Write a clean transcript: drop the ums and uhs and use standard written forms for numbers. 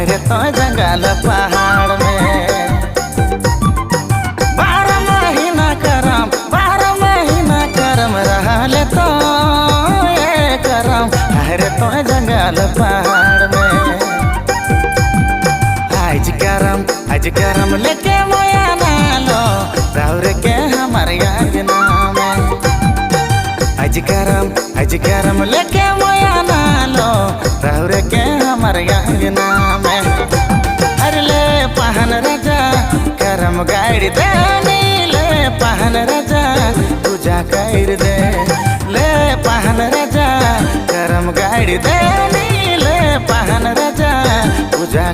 अरे तो जंगल पहाड़ में 12 महीना करम रहले तो ये करम अरे तो जंगल पहाड़ में आज करम लेके मोया नालो राउर के हमारे अंगना में आज करम लेके मोया नालो राउर के हमारे अंगना में अरे ले पहन राजा करम गाड़ी दे ले पहन राजा पूजा कर दे ले पहन राजा करम गाड़ी दे ले पहन राजा पूजा